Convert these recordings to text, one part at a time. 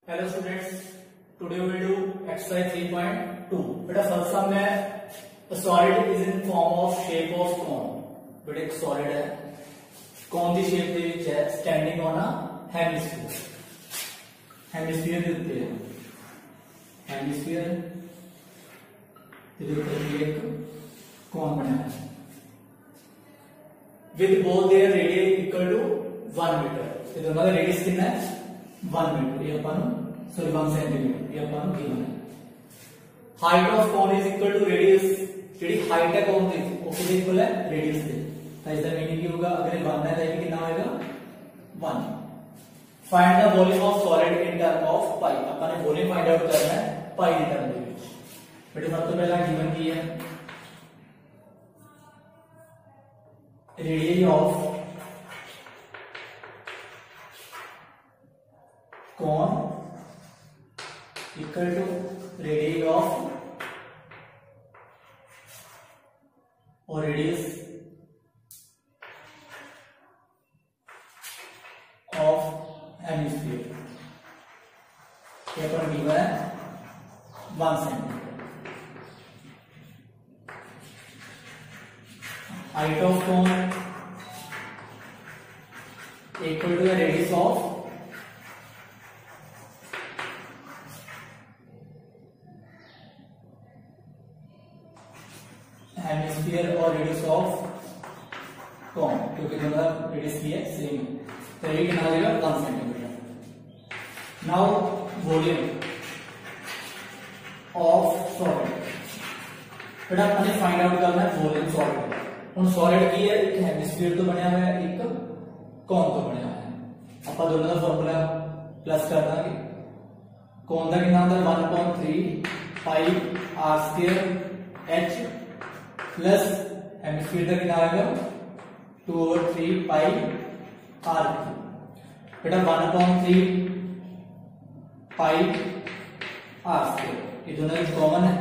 Hello students, today we will do exercise 3.2. बेटा first सम में a solid is in form of shape of cone. बेटा एक solid है, cone ਦੀ shape ਦੇ ਵਿੱਚ ਹੈ, standing on a hemisphere. Hemisphere ਦੇ ਉੱਤੇ ਹੈ, hemisphere ਦੇ ਉੱਤੇ ਇੱਕ cone ਬਣਿਆ ਹੈ. With both their radius equal to 1 meter. ये दोनों का radius कितना है? 1 मीटर. ये अपन 1 सेंटीमीटर. ये अपन गिवन है. Height of cone is equal to radius. जेडी हाइट है कोन की वो किसके इक्वल है? रेडियस के. तो इसका मीनिंग क्या होगा? अगर ये 1 है तो ये कितना होगा? 1. Find the volume of solid in term of pi. अपन ने वॉल्यूम फाइंड आउट करना है पाई के टर्म में. बेटा सबसे पहला गिवन की है radius of cone equal to radius of or radius of hemisphere. ये पर गिवन है 1 centimetre. Height of cone equal to the radius of hemisphere और रेडियस ऑफ कॉन, क्योंकि दोनों रेडियस की है सेम. तो ये कितना हो जाएगा? 1 centimetre. Now volume of solid. बेटा अपने फाइंड आउट करना है वॉल्यूम सॉलिड. उन सॉलिड की है एक हेमिस्फीयर तो बनया हुआ है, एक कॉन तो बनया हुआ है. अपन दोनों का फॉर्मूला प्लस कर देंगे. कॉन का कितना होता है? 1/3 pi r square h plus hemisphere का कितना आएगा? 2/3 पाई आर क्यूब. बेटा 1/3 पाई आर स्क्वायर ये दोनों कॉमन है.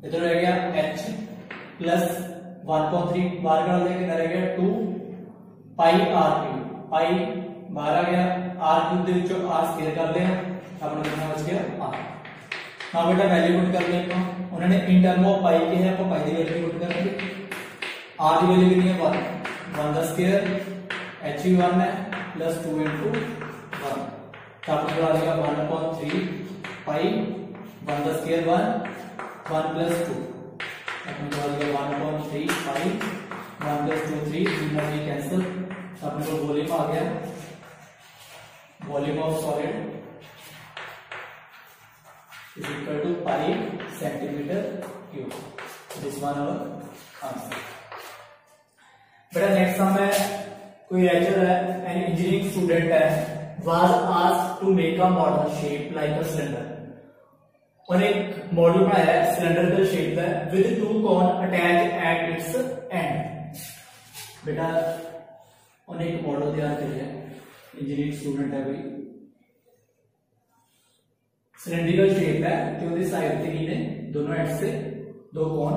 इधर रह गया h प्लस 1/3 बाहर का कितना रह गया? 2 पाई आर क्यूब. पाई बाहर आ गया, आर क्यूब के विचों आर स्क्वायर कर लिया, अपने कितना बच गया? r. हाँ बेटा वैल्यू पुट कर लें. उन्होंने इन टर्म ऑफ पाई के है, आपको पाई की वैल्यू पुट कर लेंगे. आर की वैल्यू कितनी है? 1 का स्क्वायर h भी 1 है प्लस 2 into 1. तो आपको बता देगा 1/3 पाई 1 का स्क्वायर 1 प्लस 2. आपको बता देगा 1/3 पाई 1 प्लस 2 3 तीनों ये कैंसिल. अपने को वॉल्यूम आ गया. Volume of solid is equal to pi centimeter cube. This one our answer. बेटा नेक्स्ट सम है, कोई लेक्चर है, एन इंजीनियरिंग स्टूडेंट है, was asked to make a model shape like a cylinder. और एक मॉडल बनाया है सिलेंडर शेप का with two cone attached at its end. बेटा उन्हें एक मॉडल तैयार किया है, इंजीनियरिंग स्टूडेंट है भाई, सिलेंड्रिकल शेप है क्योंकि साइड से ने दोनों एंड से दो कोन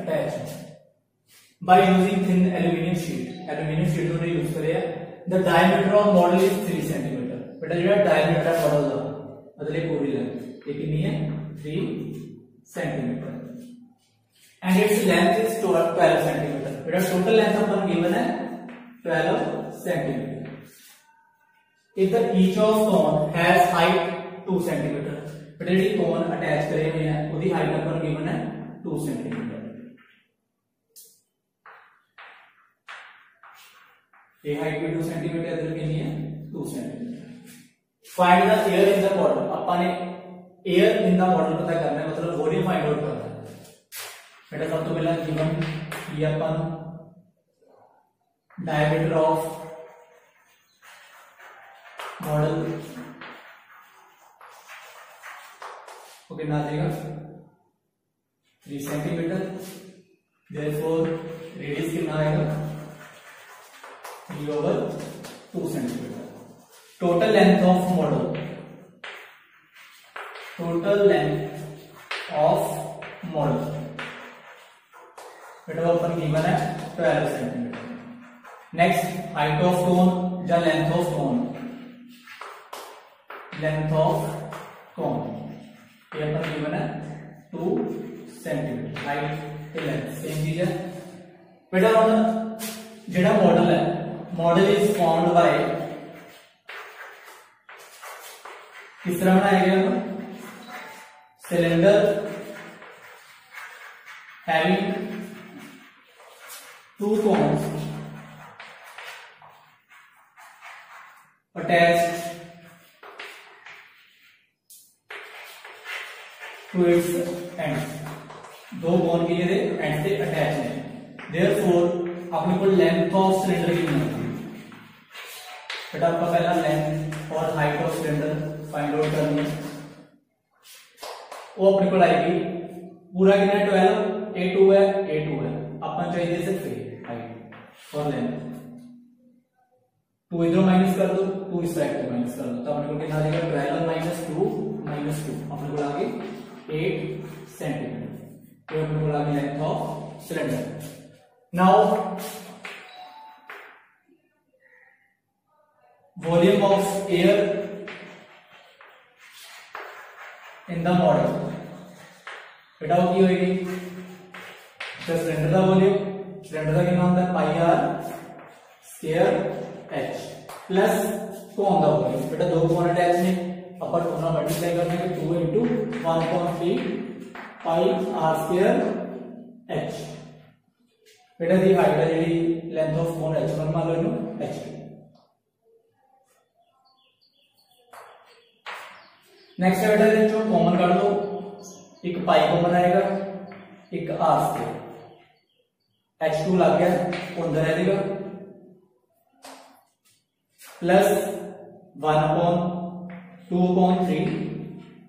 अटैच है. By using thin aluminium sheet. Aluminium sheet उन्होंने यूज करे. The diameter of model is 3 centimetre. बेटा जो डायमीटर मॉडल का मतलब पूरी लेंथ ये कितनी है? 3 centimetre. And its length is 12 centimetre. बेटा टोटल लेंथ अपन गिवन है 12 centimetre. If the each of cone has height 2 centimetre. बेटा जी कोन अटैच करे हुए हैं उसकी हाइट अपन गिवन है 2 सेंटीमीटर. ये हाइट भी 2 सेंटीमीटर, इधर कितनी है? 2 centimetre. Find the air in the model. अपन ने एयर इन द मॉडल पता करना है, मतलब वॉल्यूम फाइंड आउट करना है. बेटा सब तो पहला गिवन ये अपन डायमीटर ऑफ मॉडल ओके ना देगा 3 सेंटीमीटर. देयरफॉर रेडियस कितना आएगा? 3/2 centimetre. Total length of model, total length of model बेटा अपन गिवन है 12 centimetre. Next height of cone या length of cone length of cone ये अपन गिवन है 2 सेंटीमीटर हाइट ते लेंथ सेम चीज है बेटा। हम जेड़ा मॉडल है मॉडल इज फॉर्म्ड बाय किस तरह बनाया गया cylinder having 2 cones attached to its ends, 2 कोन के लिए एंड से अटैच है। Therefore अपने को लेंथ ऑफ सिलेंडर की मिलती है बेटा। आपका पहला लेंथ और height of cylinder find out करनी है, वो अपने को आएगी पूरा कितना 12 A2 है अपन चाहिए सिर्फ हाइट और लेंथ। 2 इधर माइनस कर दो 2 इस साइड पे माइनस कर दो तो अपने को कितना आ जाएगा 12 माइनस 2 अपने को आ गई 8 सेंटीमीटर। तो अपने को आ गई length of cylinder. Now volume of air in the model बेटा की होगी सिलेंडर का वॉल्यूम सिलेंडर का कितना होता है पाई आर स्क्वायर एच प्लस कोन का वॉल्यूम बेटा 2 कोन अटैच ने अपन दोनों मल्टीप्लाई करने के 2 into 1.3 pi r square h बेटा दी हाइट है जी लेंथ ऑफ कोन h1 मान लो h2। नेक्स्ट है बेटा जो कॉमन कर दो एक पाई कॉमन आएगा एक आर स्क्वायर h2 लग गया अंदर रहेगा प्लस 1/2/3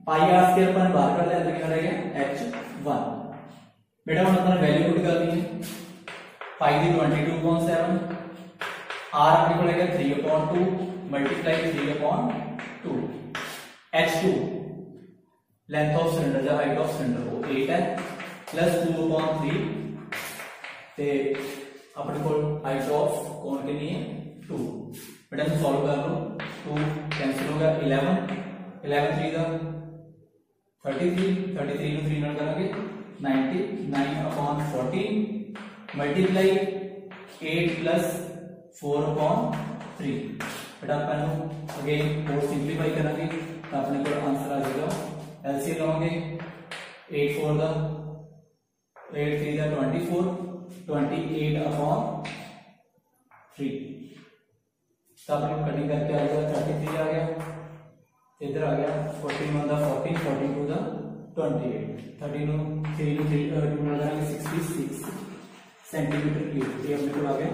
पाई आर स्क्वायर पर बाहर कर दिया कितना रहेगा h1। बेटा हम अपना वैल्यू पुट करनी है पाई दी 22.7 आर अपने को लगेगा 3/2 multiply 3/2 h2 length of cylinder या हाइट ऑफ सिलेंडर वो 8 है प्लस 2/3 ते अपने को हाइट ऑफ कोन के लिए 2 बेटा हम सॉल्व कर लो 2 कैंसिल हो गया 11 3 का 33 33 को 3 ਨਾਲ करेंगे 99/14 मल्टीप्लाई 8 प्लस 4/3 बेटा अपन अगेन 4 सिंपलीफाई करेंगे तो अपने को आंसर आ जाएगा एलसीएम लॉन्गे 8 4 का 8 3 का 24 28/3 तो अपने कटिंग करके आ गया 33 आ गया इधर आ गया 14 1 14 14 2 28 13 3 2 66 सेंटीमीटर क्यूब ये अपने को आ गया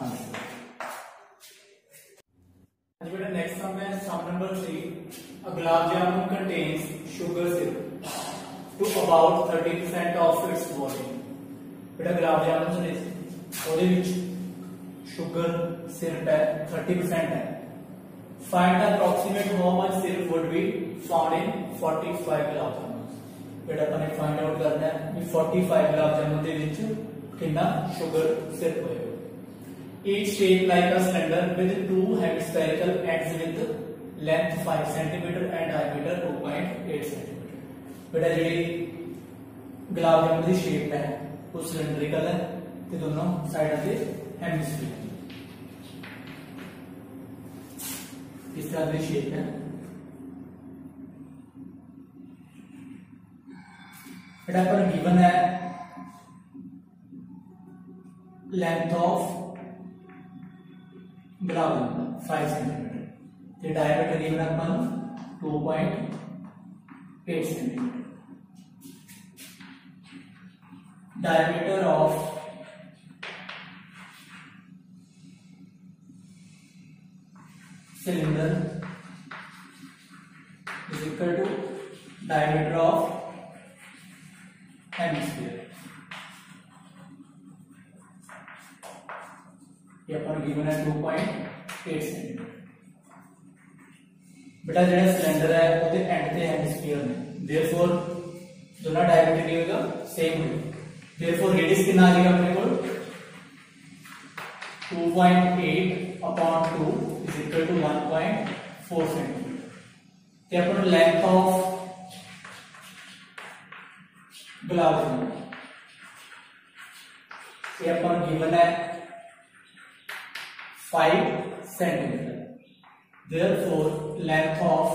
आंसर। बेटा नेक्स्ट सम है सम number 3 a gulab jamun contains sugar syrup to about 30% of its volume। बेटा गुलाब जामुन ने ਉਹਦੇ ਵਿੱਚ sugar syrup है 30% है। find the approximate how much syrup would be found in 45 gulab jamun. बेटा अपने फाइंड आउट करना है कि 45 गुलाब जामुन ਦੇ ਵਿੱਚ कितना sugar syrup होएगा। each shaped like a cylinder with 2 hemispherical ends with length 5 cm and diameter 2.8 cm। बेटा जी गुलाब जामुन की शेप है वो सिलेंड्रिकल है ते दोनों साइड से हेमिस्फीयर इस तरह की शेप है। बेटा पर गिवन है length of gulab jamun 5 centimetre ते डायमीटर गिवन है अपन 2.8 centimetre. diameter of cylinder is equal to diameter of hemisphere। ये अपन गिवन है 2.8 सेंटीमीटर। बेटा जो सिलेंडर है वो एंड ते हेमिस्फीयर ने देयरफॉर दोनों डायमीटर की होगा सेम होगा। Therefore radius कितना आ जाएगा अपने को 2.8/2 is equal to 1.4 सेंटीमीटर। ਤੇ ਆਪਣਾ ਲੈਂਥ ਆਫ ਗੁਲਾਬ ਜਾਮੁਨ ये अपन गिवन है 5 centimetre. Therefore, length of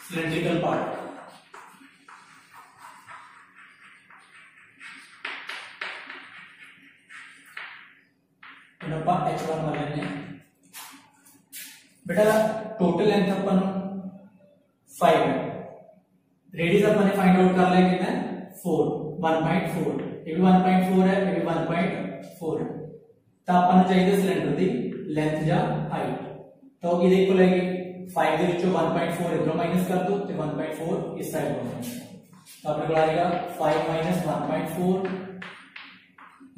cylindrical part h1 मान लेंगे. बेटा टोटल लेंथ अपन 5 है. रेडियस अपन ने फाइंड आउट कर लिया कितना है 4 1.4. ये भी 1.4 है, ये भी 1.4 है. तो अपन चाहिए सिलेंडर की लेंथ या हाइट. तो ये इक्वल है 5 ਦੇ ਵਿੱਚੋਂ 1.4 इधरों माइनस कर दो तो 1.4 इस साइड हो जाएगा. तो अपने को आ जाएगा 5 minus 1.4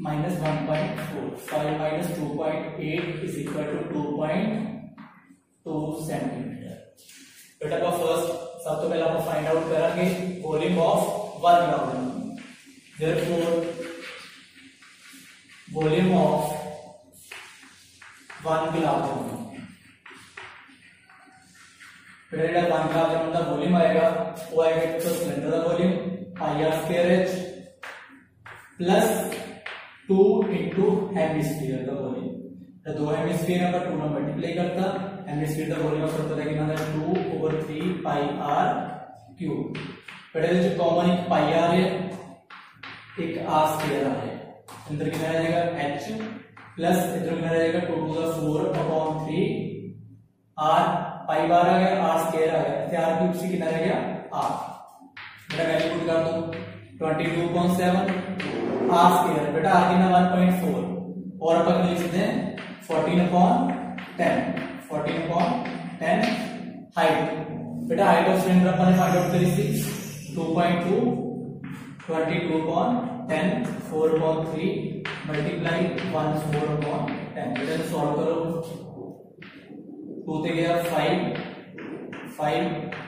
minus 1.4. 5 minus 2.8 is equal to 2.2 centimetre. बेटा का फर्स्ट सब तो पहले आप फाइंड आउट करेंगे volume of 1 kilogram. Therefore, volume of 1 kilogram. फिर 1 किलोग्राम का वॉल्यूम आएगा वो आएगा तो सिलेंडर का volume IR² plus 2 into hemisphere का वॉल्यूम. तो दो हेमिस्फीयर है पर 2 में मल्टीप्लाई करता. हेमिस्फीयर का वॉल्यूम आपको पता है कितना है 2/3 pi r³. फिर जो कॉमन एक पाई आर है एक आर स्क्वायर आ है. अंदर कितना रह जाएगा h प्लस इधर कितना रह जाएगा 2 to the 4/3 r पाई बार आ गया r स्क्वायर आ गया. तो r क्यूब से कितना रह गया r. बेटा वैल्यू पुट कर दो 22.7 r स्क्वायर. बेटा r कितना 1.4 और अपन लिख सकते हैं 14/10 14/10 हाइट. बेटा हाइट ऑफ सिलेंडर अपन ने फाइंड आउट करी थी 2.2 22/10 4/3 मल्टीप्लाई 1/4/10. बेटा सॉल्व करो 2 से गया 5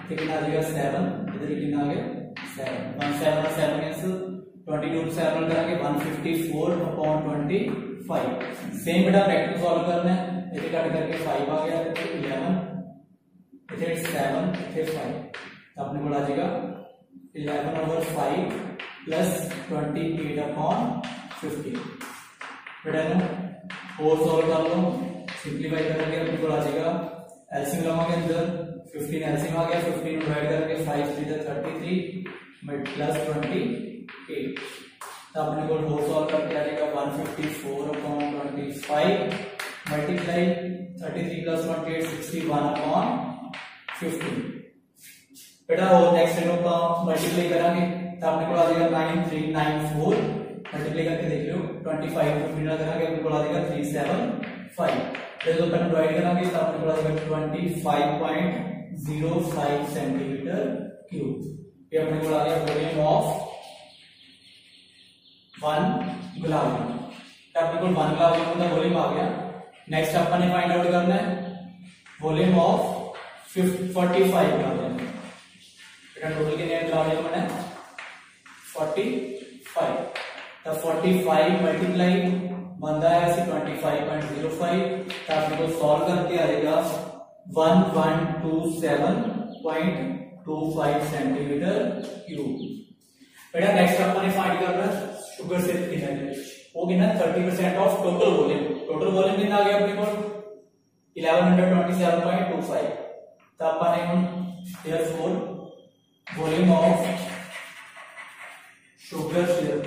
कितना आ जाएगा 7. इधर कितना आ गया 7 1 7 और 7 कैंसिल 22 से 7 करेंगे 154/25. सेम बेटा ब्रैकेट सॉल्व करना है. इसे कट करके 5 आ गया 11 इधर 7 फिर 5. तो अपने को आ जाएगा 11/5 प्लस 28/50. बेटा और सॉल्व कर लो सिंप्लीफाई करेंगे अपने को आ जाएगा एलसीएम लगाओगे अंदर 15 एलसीएम आ गया 15 डिवाइड करके 5 3 33 प्लस 28. तो अपने को 4 सॉल्व करके आ जाएगा 154/25 मल्टीप्लाई 33 प्लस 28 61/50. बेटा और नेक्स्ट नो का मल्टीप्लाई करेंगे तो अपने को आ जाएगा 9394 मल्टीप्लाई करके देख लो 25 को मिला करेंगे अपने को आ जाएगा 375. फिर अपन डिवाइड करेंगे तो अपने को आ जाएगा 25.05 सेंटीमीटर क्यूब. ये अपने को आ गया वॉल्यूम ऑफ 1 गुलाब जामुन. तो अपने को 1 गुलाब जामुन का वॉल्यूम आ गया. नेक्स्ट अपन ने फाइंड आउट करना है volume of 45 gulab jamun. Total कितने गुलाब जामुन है 45. तो 45 मल्टीप्लाई बनता है 25.05. तो आपने को सॉल्व करके आएगा 1127.25 सेंटीमीटर क्यूब. बेटा नेक्स्ट अपन फाइंड करना शुगर सिरप कितना है वो कितना 30% of total volume. Total volume कितना आ गया अपने को 1127.25. तो अपन therefore volume of sugar syrup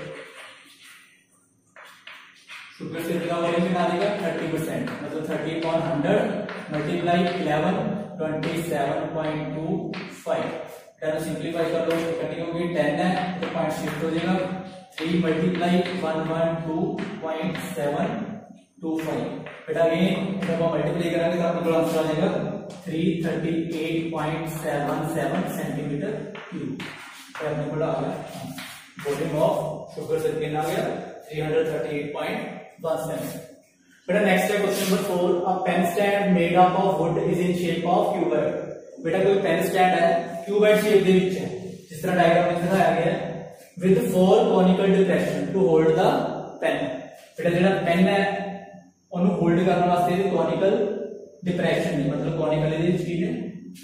का वॉल्यूम कितना आएगा 30%. मतलब 30/100 मल्टीप्लाई 1127.25. टेन सिंप्लीफाई कर लो कटिंग होगी 10 है तो पॉइंट शिफ्ट हो जाएगा 3 मल्टीप्लाई 112.725. बेटा अगेन जब हम मल्टीप्लाई करेंगे तो आपको आंसर आ जाएगा 338.77 सेंटीमीटर क्यूब. तो अपने को आ गया वॉल्यूम ऑफ शुगर सिरप कितना आ गया 338.17. बेटा नेक्स्ट है question number 4. A pen stand made up of wood is in shape of cuboid. बेटा कोई पेन स्टैंड है क्यूबॉइड शेप ਦੇ ਵਿੱਚ है जिस तरह डायग्राम में दिखाया गया है with 4 conical depression to hold the pen. बेटा ਜਿਹੜਾ पेन है ਉਹਨੂੰ होल्ड करने वास्ते कॉनिकल डिप्रेशन है मतलब कॉनिकल ਇਹਦੇ ਵਿੱਚ ਕੀ ਨੇ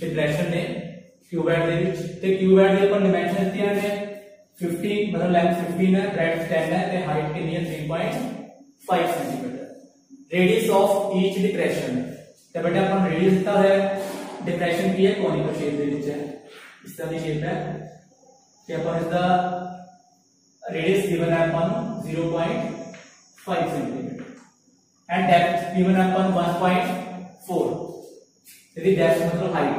डिप्रेशन ने क्यूबॉइड ਦੇ ਵਿੱਚ ਤੇ क्यूबॉइड ਦੇ ਆਪਾਂ ਡਾਈਮੈਂਸ਼ਨ ਦਿੱਤੀਆਂ ਨੇ 50 मतलब लेंथ 15 है, ब्रेड्थ 10 है ਤੇ हाइट कितनी है 3.5 centimetre. Radius of each depression ਤੇ बेटा अपन रेडियस ਦਿੱਤਾ है डिप्रेशन की है कोनिकल शेप ਦੇ ਵਿੱਚ है, इस तरह की शेप है ਤੇ अपन इसका रेडियस गिवन है अपन 0.5 सेंटीमीटर एंड डेप्थ गिवन है अपन 1.4। यदि डेप्थ मतलब हाइट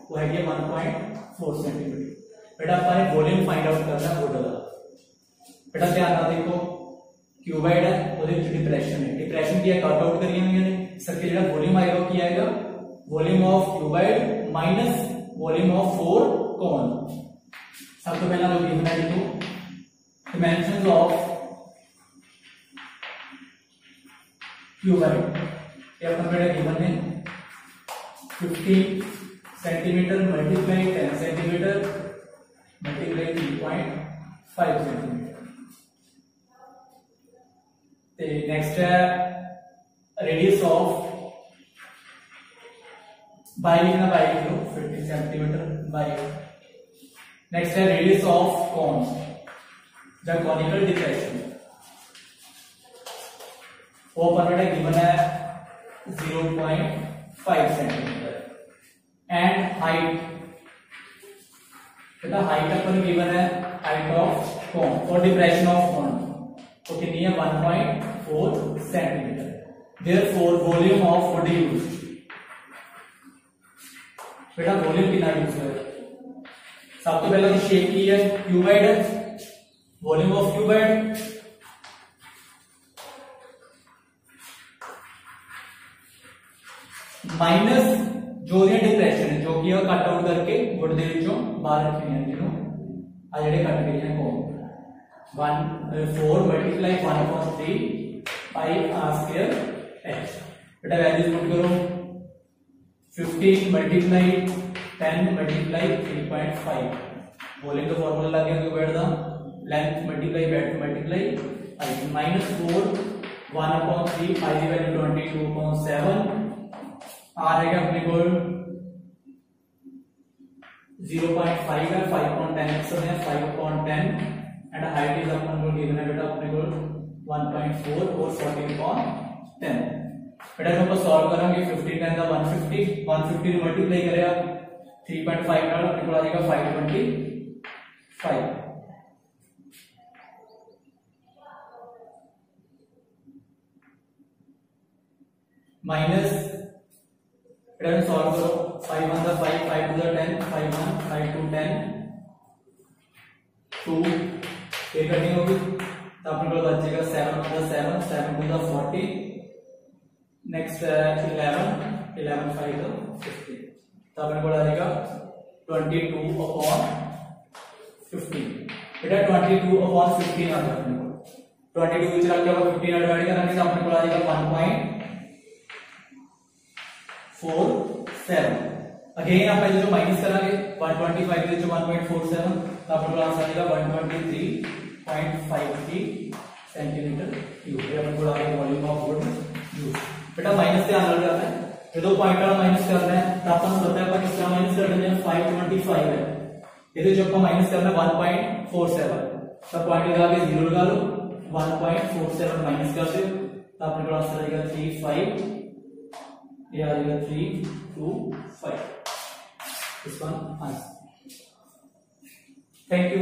वो है 1.4 सेंटीमीटर। बेटा अपन वॉल्यूम फाइंड आउट करना है वुड का। बेटा ध्यान ना देखो क्यूबॉइड है ਉਹਦੇ ਵਿੱਚ डिप्रेशन है, डिप्रेशन की कट आउट करी हुई ने इसके ਜਿਹੜਾ वॉल्यूम आएगा वो क्या आएगा volume of cuboid minus volume of 4 कोन। सब तो पहला जो गिवन है देखो dimensions of क्यूबॉइड ये अपन बेटा गिवन है 50 centimetre multiply 10 centimetre multiply 3.5 centimetre. ते नेक्स्ट है रेडियस ऑफ बाई लिखना बाई लिख लो 50 सेंटीमीटर बाई। नेक्स्ट है radius of cone the conical depression वो अपन बेटा गिवन है 0.5 सेंटीमीटर एंड हाइट बेटा हाइट अपन गिवन है हाइट ऑफ कोन और डिप्रेशन ऑफ कोन तो कितनी है 1.4 centimetre. Therefore volume of would used बेटा वॉल्यूम कितना यूज है सब तो पहले शेप की है क्यूबॉइड है वॉल्यूम ऑफ क्यूबॉइड माइनस जो ये डिप्रेशन है जो कि कट आउट करके वुड ਦੇ ਵਿੱਚੋਂ ਬਾਹਰ ਰੱਖੀਆਂ ਨੇ ਜਿਹਨੂੰ ਆ ਜਿਹੜੇ ਕੱਟ ਗਏ ਨੇ ਕੋਨ 4 मल्टीप्लाई 1/3 पाई r स्क्वायर h। बेटा वैल्यूज पुट करो 15 मल्टीप्लाई 10 मल्टीप्लाई 3.5 वॉल्यूम का फार्मूला लग गया क्यूबॉइड का length multiply breadth multiply height -4 1/3 पाई की वैल्यू 22.7 आ रहेगा अपने को 0.5 है 5.10 है 5.10 एंड हाइट इज अपन को गिवन है बेटा अपने को 1.4 और 14.10। बेटा हम सॉल्व करेंगे 15 10 का 150 150 ਨੂੰ ਮਲਟੀਪਲਾਈ ਕਰਿਆ 3.5 ਨਾਲ अपने को आ जाएगा 525 माइनस बेटा सॉल्व करो 5 1 का 5 5 2 का 10 5 1 5 2 10 2 ये कटिंग होगी तो अपने को बचेगा 7 1 का 7 7 2 का 40 नेक्स्ट 11 11 5 का 50 तो अपने को आ जाएगा 22/15। बेटा 22/15 आ जाएगा अपने को 22 विच रख के 15 डिवाइड करेंगे तो अपने को आ जाएगा 1.47। अगेन आप जो माइनस करेंगे 125 के जो 1.47 तो अपने को आंसर आएगा 123.53 सेंटीमीटर क्यूब। ये अपने को आ गया वॉल्यूम ऑफ वुड यूज। बेटा माइनस से आंसर करना है ये दो पॉइंट वाला माइनस करना है तो अपन पता है अपन कितना माइनस कर देंगे 525 है ये जो अपन माइनस करना है 1.47 तो पॉइंट लगा के 0 लगा लो 1.47 माइनस कर दो तो अपने को आंसर आएगा 35 ये आ जाएगा 325 इस वन आंसर। Thank you.